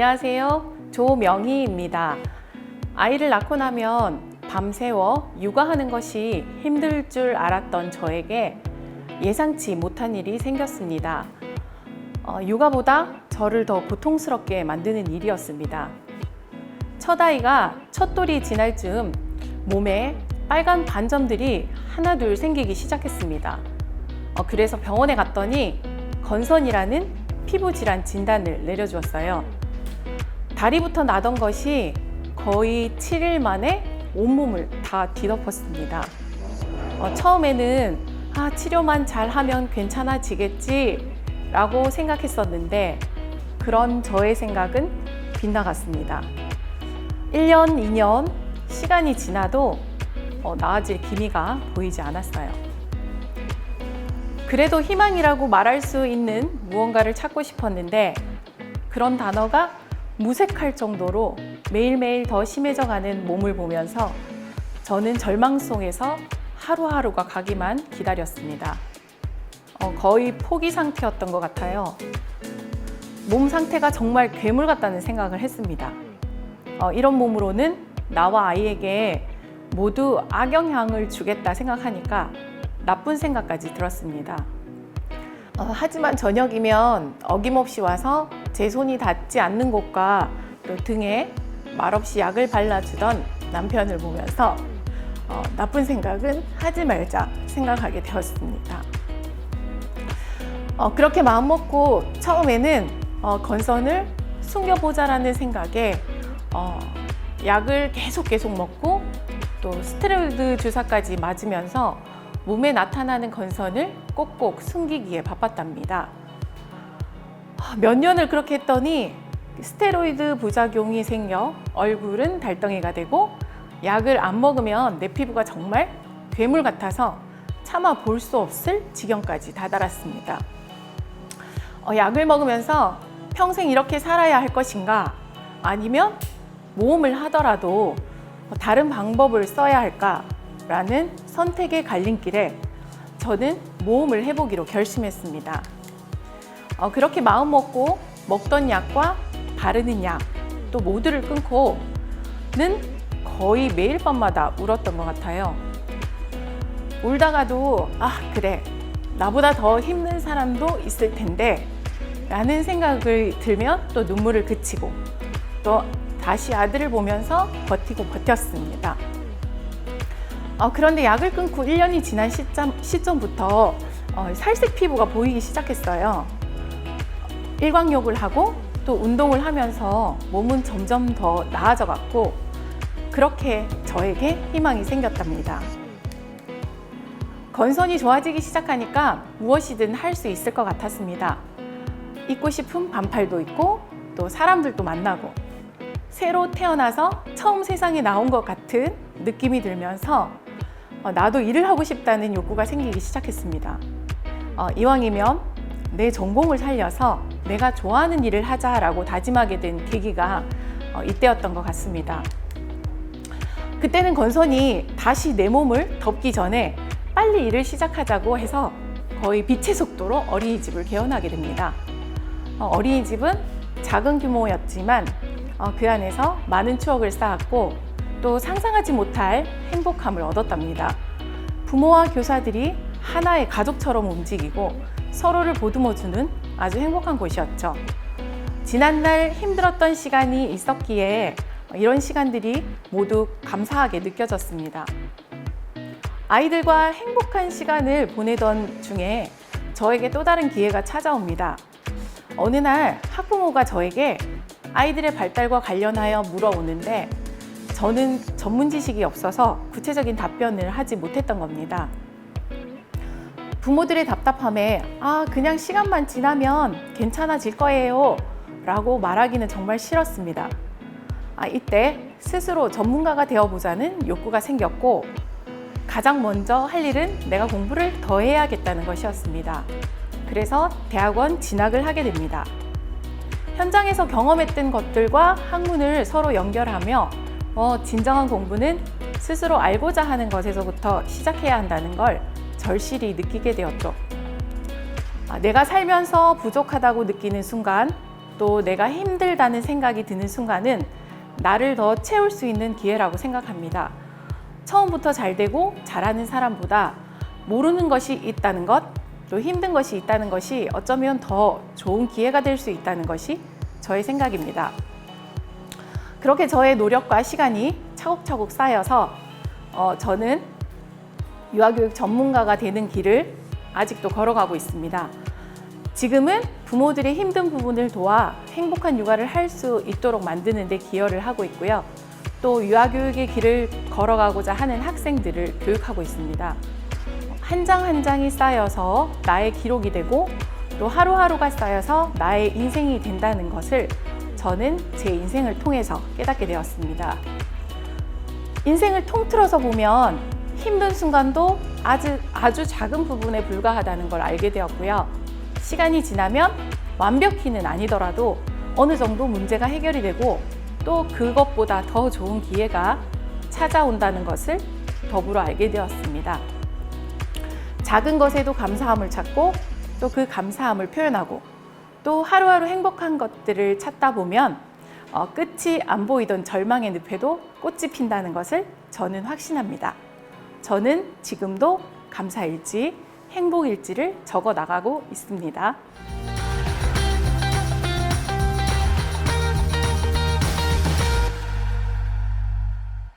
안녕하세요. 조명희입니다. 아이를 낳고 나면 밤새워 육아하는 것이 힘들 줄 알았던 저에게 예상치 못한 일이 생겼습니다. 육아보다 저를 더 고통스럽게 만드는 일이었습니다. 첫 아이가 첫 돌이 지날 즈음 몸에 빨간 반점들이 하나둘 생기기 시작했습니다. 그래서 병원에 갔더니 건선이라는 피부 질환 진단을 내려주었어요. 다리부터 나던 것이 거의 7일 만에 온몸을 다 뒤덮었습니다. 처음에는 치료만 잘하면 괜찮아지겠지 라고 생각했었는데 그런 저의 생각은 빗나갔습니다. 1년, 2년 시간이 지나도 나아질 기미가 보이지 않았어요. 그래도 희망이라고 말할 수 있는 무언가를 찾고 싶었는데 그런 단어가 무색할 정도로 매일매일 더 심해져가는 몸을 보면서 저는 절망 속에서 하루하루가 가기만 기다렸습니다. 거의 포기 상태였던 것 같아요. 몸 상태가 정말 괴물 같다는 생각을 했습니다. 이런 몸으로는 나와 아이에게 모두 악영향을 주겠다 생각하니까 나쁜 생각까지 들었습니다. 하지만 저녁이면 어김없이 와서 제 손이 닿지 않는 곳과 또 등에 말없이 약을 발라주던 남편을 보면서 나쁜 생각은 하지 말자 생각하게 되었습니다. 그렇게 마음먹고 처음에는 건선을 숨겨보자라는 생각에 약을 계속 먹고 또 스테로이드 주사까지 맞으면서 몸에 나타나는 건선을 꼭꼭 숨기기에 바빴답니다. 몇 년을 그렇게 했더니 스테로이드 부작용이 생겨 얼굴은 달덩이가 되고 약을 안 먹으면 내 피부가 정말 괴물 같아서 차마 볼 수 없을 지경까지 다다랐습니다. 약을 먹으면서 평생 이렇게 살아야 할 것인가 아니면 모험을 하더라도 다른 방법을 써야 할까 라는 선택의 갈림길에 저는 모험을 해보기로 결심했습니다. 그렇게 마음먹고 먹던 약과 바르는 약 또 모두를 끊고는 거의 매일 밤마다 울었던 것 같아요. 울다가도 그래 나보다 더 힘든 사람도 있을 텐데 라는 생각을 들면 또 눈물을 그치고 또 다시 아들을 보면서 버텼습니다. 그런데 약을 끊고 1년이 지난 시점부터 살색 피부가 보이기 시작했어요. 일광욕을 하고 또 운동을 하면서 몸은 점점 더 나아져 갔고 그렇게 저에게 희망이 생겼답니다. 건선이 좋아지기 시작하니까 무엇이든 할 수 있을 것 같았습니다. 입고 싶은 반팔도 입고 또 사람들도 만나고 새로 태어나서 처음 세상에 나온 것 같은 느낌이 들면서 나도 일을 하고 싶다는 욕구가 생기기 시작했습니다. 이왕이면 내 전공을 살려서 내가 좋아하는 일을 하자라고 다짐하게 된 계기가 이때였던 것 같습니다. 그때는 건선이 다시 내 몸을 덮기 전에 빨리 일을 시작하자고 해서 거의 빛의 속도로 어린이집을 개원하게 됩니다. 어린이집은 작은 규모였지만 그 안에서 많은 추억을 쌓았고 또 상상하지 못할 행복함을 얻었답니다. 부모와 교사들이 하나의 가족처럼 움직이고 서로를 보듬어주는 아주 행복한 곳이었죠. 지난날 힘들었던 시간이 있었기에 이런 시간들이 모두 감사하게 느껴졌습니다. 아이들과 행복한 시간을 보내던 중에 저에게 또 다른 기회가 찾아옵니다. 어느 날 학부모가 저에게 아이들의 발달과 관련하여 물어오는데 저는 전문 지식이 없어서 구체적인 답변을 하지 못했던 겁니다. 부모들의 답답함에 그냥 시간만 지나면 괜찮아질 거예요 라고 말하기는 정말 싫었습니다. 이때 스스로 전문가가 되어보자는 욕구가 생겼고 가장 먼저 할 일은 내가 공부를 더 해야겠다는 것이었습니다. 그래서 대학원 진학을 하게 됩니다. 현장에서 경험했던 것들과 학문을 서로 연결하며 진정한 공부는 스스로 알고자 하는 것에서부터 시작해야 한다는 걸 절실히 느끼게 되었죠. 내가 살면서 부족하다고 느끼는 순간 또 내가 힘들다는 생각이 드는 순간은 나를 더 채울 수 있는 기회라고 생각합니다. 처음부터 잘 되고 잘하는 사람보다 모르는 것이 있다는 것, 또 힘든 것이 있다는 것이 어쩌면 더 좋은 기회가 될 수 있다는 것이 저의 생각입니다. 그렇게 저의 노력과 시간이 차곡차곡 쌓여서 저는 유아교육 전문가가 되는 길을 아직도 걸어가고 있습니다. 지금은 부모들의 힘든 부분을 도와 행복한 육아를 할 수 있도록 만드는 데 기여를 하고 있고요. 또 유아교육의 길을 걸어가고자 하는 학생들을 교육하고 있습니다. 한 장 한 장이 쌓여서 나의 기록이 되고 또 하루하루가 쌓여서 나의 인생이 된다는 것을 저는 제 인생을 통해서 깨닫게 되었습니다. 인생을 통틀어서 보면 힘든 순간도 아주 작은 부분에 불과하다는 걸 알게 되었고요. 시간이 지나면 완벽히는 아니더라도 어느 정도 문제가 해결이 되고 또 그것보다 더 좋은 기회가 찾아온다는 것을 더불어 알게 되었습니다. 작은 것에도 감사함을 찾고 또 그 감사함을 표현하고 또 하루하루 행복한 것들을 찾다 보면 끝이 안 보이던 절망의 늪에도 꽃이 핀다는 것을 저는 확신합니다. 저는 지금도 감사일지, 행복일지를 적어 나가고 있습니다.